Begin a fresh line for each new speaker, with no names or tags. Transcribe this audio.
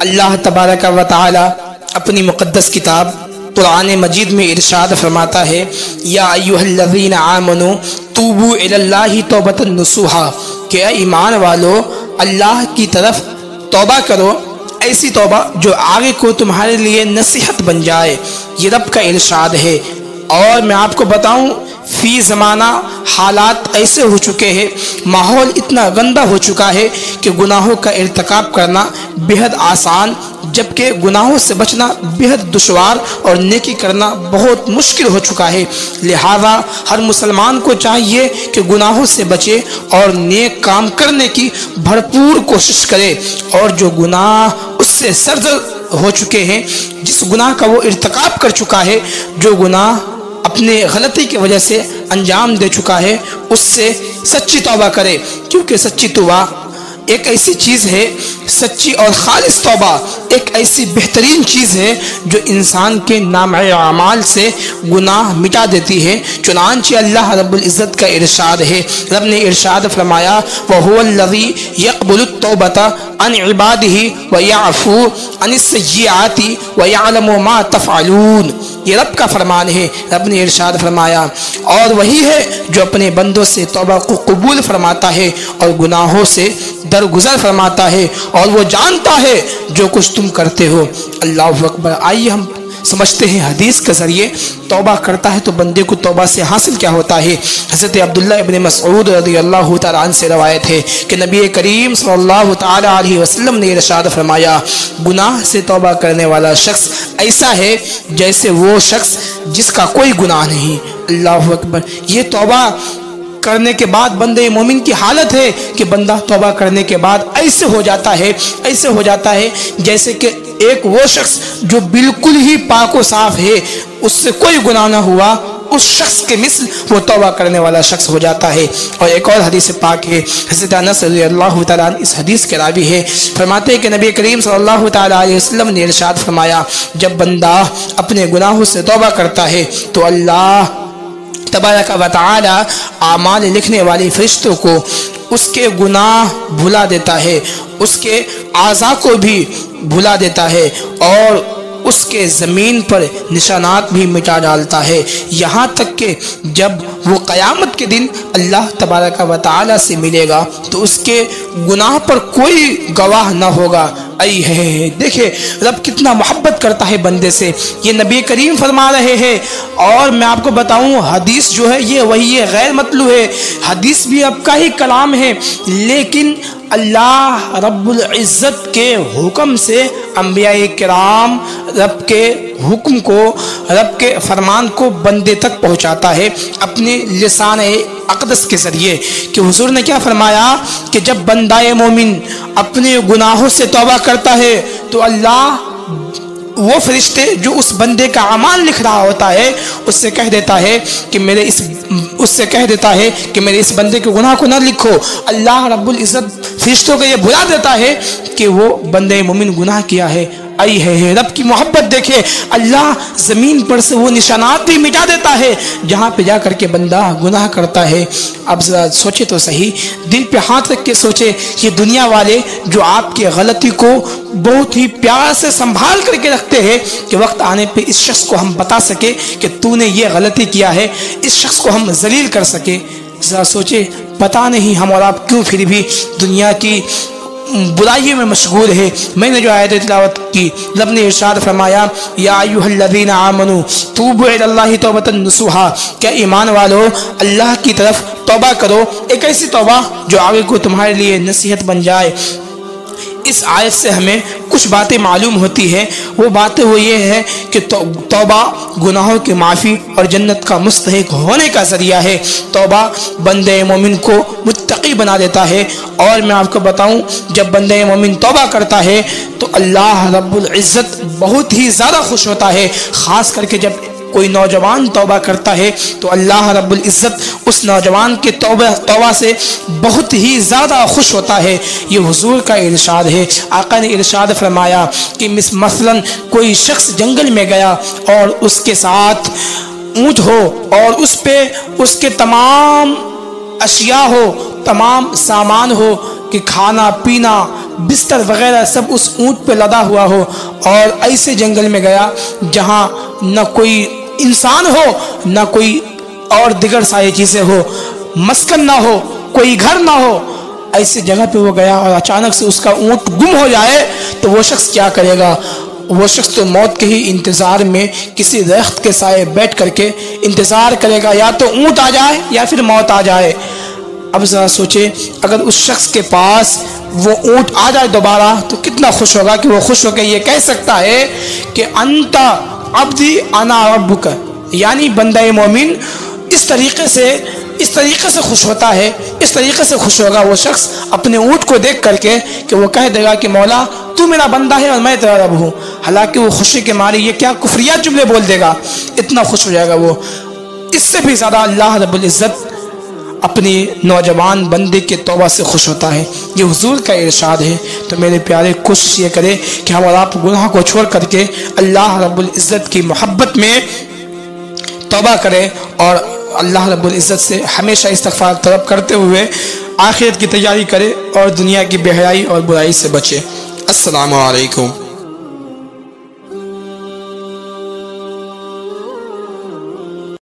اللہ تبارک و تعالی اپنی مقدس کتاب قرآن مجید میں ارشاد فرماتا ہے یا ایھا الذین آمنوا توبوا الی اللہ توبۃ نصوحا کہ اے ایمان والو اللہ کی طرف توبہ کرو، ایسی توبہ جو آگے کو تمہارے لیے نصیحت بن جائے۔ یہ رب کا ارشاد ہے۔ اور میں آپ کو بتاؤں فی زمانہ حالات ایسے ہو چکے ہیں، ماحول اتنا گندا ہو چکا ہے کہ گناہوں کا ارتکاب کرنا بہت آسان، جبکہ گناہوں سے بچنا بہت دشوار اور نیکی کرنا بہت مشکل ہو چکا ہے۔ لہذا ہر مسلمان کو چاہیے کہ گناہوں سے بچے اور نیک کام کرنے کی بھرپور کوشش کرے، اور جو گناہ اس سے سرزد ہو چکے ہیں، جس گناہ کا وہ ارتکاب کر چکا ہے، جو گناہ اپنے غلطی کی وجہ سے انجام دے چکا ہے، اس سے سچی توبہ کرے، کیونکہ سچی توبہ ایک ایسی چیز ہے، سچی اور خالص توبہ ایک ایسی بہترین چیز ہے جو انسان کے نامع اعمال سے گناہ مٹا دیتی ہے۔ چنانچہ اللہ رب العزت کا ارشاد ہے، رب نے ارشاد فرمایا وَهُوَ الَّذِي يَقْبَلُ التَّوْبَةَ عَنْ عِبَادِهِ وَيَعْفُو عَنِ السَّيِّئَاتِ وَيَعْلَمُ مَا تَفْعَلُونَ۔ یہ رب کا فرمان ہے۔ رب نے ارشاد فرمایا اور وہی ہے جو اپنے بندوں سے توبہ کو قبول فرماتا ہے اور گناہوں سے درگزر فرماتا ہے، اور وہ جانتا ہے جو کچھ تم کرتے ہو۔ اللہ اکبر۔ آئیے ہم سمجھتے ہیں حدیث کے ذریعے توبہ کرتا ہے تو بندے کو توبہ سے حاصل کیا ہوتا ہے۔ حضرت عبداللہ ابن مسعود رضی اللہ تعالیٰ عنہ سے روایت ہے کہ نبی کریم صلی اللہ تعالیٰ علیہ وسلم نے ارشاد فرمایا گناہ سے توبہ کرنے والا شخص ایسا ہے جیسے وہ شخص جس کا کوئی گناہ نہیں۔ اللہ اکبر۔ یہ توبہ کرنے کے بعد بندے مومن کی حالت ہے کہ بندہ توبہ کرنے کے بعد ایسے ہو جاتا ہے جیسے کہ ایک وہ شخص جو بالکل ہی پاک و صاف ہے، اس سے کوئی گناہ نہ ہوا، اس شخص کے مثل وہ توبہ کرنے والا شخص ہو جاتا ہے۔ اور ایک اور حدیث پاک ہے، حضرت انس رضی اللہ تعالیٰ عنہ اس حدیث کے راوی ہے، فرماتے ہیں کہ نبی کریم صلی اللہ تعالیٰ علیہ وسلم نے ارشاد فرمایا جب بندہ اپنے گناہوں سے توبہ کرتا ہے تو اللہ تبارک و تعالی اعمال لکھنے والے فرشتوں کو اس کے گناہ بھلا دیتا ہے، اس کے اعضاء کو بھی بھلا دیتا ہے، اور اس کے زمین پر نشانات بھی مٹا ڈالتا ہے، یہاں تک کہ جب وہ قیامت کے دن اللہ تبارک و تعالی سے ملے گا تو اس کے گناہ پر کوئی گواہ نہ ہوگا۔ دیکھیں رب کتنا محبت کرتا ہے بندے سے، یہ نبی کریم فرما رہے ہیں۔ اور میں آپ کو بتاؤں حدیث جو ہے یہ وہی ہے، غیر مطلوب ہے، حدیث بھی اب کا ہی کلام ہے، لیکن اللہ رب العزت کے حکم سے انبیاء کرام رب کے حکم کو، رب کے فرمان کو بندے تک پہنچاتا ہے اپنے لسان اقدس کے ذریعے۔ کہ حضور نے کیا فرمایا کہ جب بندہ مومن اپنے گناہوں سے توبہ کرتا ہے تو اللہ وہ فرشتے جو اس بندے کا اعمال لکھ رہا ہوتا ہے اس سے کہہ دیتا ہے کہ میرے اس بندے کے گناہ کو نہ لکھو۔ اللہ رب العزت فرشتوں کو یہ بلا دیتا ہے کہ وہ بندے مومن گناہ کیا ہے۔ رب کی محبت دیکھے، اللہ زمین پر سے وہ نشانات بھی مٹا دیتا ہے جہاں پہ جا کر کے بندہ گناہ کرتا ہے۔ اب ذرا سوچے تو صحیح، دل پہ ہاتھ رکھ کے سوچے، یہ دنیا والے جو آپ کی غلطی کو بہت ہی پیار سے سنبھال کر کے رکھتے ہیں کہ وقت آنے پہ اس شخص کو ہم بتا سکے کہ تو نے یہ غلطی کیا ہے، اس شخص کو ہم ذلیل کر سکے، ذرا سوچے پتہ نہیں ہم اور آپ کیوں پھر بھی دنیا کی برائیوں میں مشغول ہے۔ میں نے جو آیت تلاوت کی، رب نے ارشاد فرمایا یا ایھا الذین آمنوا توبوا الی اللہ توبۃ نصوحا کہ ایمان والو اللہ کی طرف توبہ کرو، ایک ایسی توبہ جو آگے کو تمہارے لیے نصیحت بن جائے۔ اس آیت سے ہمیں کچھ باتیں معلوم ہوتی ہیں، وہ باتیں وہ یہ ہے کہ توبہ گناہوں کی معافی اور جنت کا مستحق ہونے کا ذریعہ ہے۔ توبہ بندے مومن کو متقی بنا دیتا ہے، اور میں آپ کو بتاؤں جب بندے مومن توبہ کرتا ہے تو اللہ رب العزت بہت ہی زیادہ خوش ہوتا ہے، خاص کر کے جب کوئی نوجوان توبہ کرتا ہے تو اللہ رب العزت اس نوجوان کے توبہ سے بہت ہی زیادہ خوش ہوتا ہے۔ یہ حضور کا ارشاد ہے، آقا نے ارشاد فرمایا کہ مثلا کوئی شخص جنگل میں گیا اور اس کے ساتھ اونٹ ہو اور اس پہ اس کے تمام اشیاء ہو، تمام سامان ہو کہ کھانا پینا بستر وغیرہ سب اس اونٹ پہ لدا ہوا ہو اور ایسے جنگل میں گیا جہاں نہ کوئی انسان ہو نہ کوئی اور دیگر ساری چیزیں ہو، مسکن نہ ہو، کوئی گھر نہ ہو، ایسی جگہ پہ وہ گیا اور اچانک سے اس کا اونٹ گم ہو جائے تو وہ شخص کیا کرے گا؟ وہ شخص تو موت کے ہی انتظار میں کسی درخت کے سائے بیٹھ کر کے انتظار کرے گا، یا تو اونٹ آ جائے یا پھر موت آ جائے۔ اب ذرا سوچے اگر اس شخص کے پاس وہ اونٹ آ جائے دوبارہ تو کتنا خوش ہوگا کہ وہ خوش ہو کے یہ کہہ سکتا ہے کہ انت عبدی انا ربک، یعنی بندہ مومن اس طریقے سے خوش ہوتا ہے، اس طریقے سے خوش ہوگا وہ شخص اپنے اونٹ کو دیکھ کر کے کہ وہ کہہ دے گا کہ مولا تو میرا بندہ ہے اور میں تیرا رب ہوں۔ حالانکہ وہ خوشی کے مارے یہ کیا کفریات جملے بول دے گا، اتنا خوش ہو جائے گا وہ۔ اس سے بھی زیادہ اللہ رب العزت اپنی نوجوان بندے کے توبہ سے خوش ہوتا ہے، یہ حضور کا ارشاد ہے۔ تو میرے پیارے کوشش یہ کرے کہ ہم اور آپ گناہ کو چھوڑ کر کے اللہ رب العزت کی محبت میں توبہ کریں اور اللہ رب العزت سے ہمیشہ استغفار طلب کرتے ہوئے آخرت کی تیاری کرے اور دنیا کی بے حیائی اور برائی سے بچے۔ السلام علیکم۔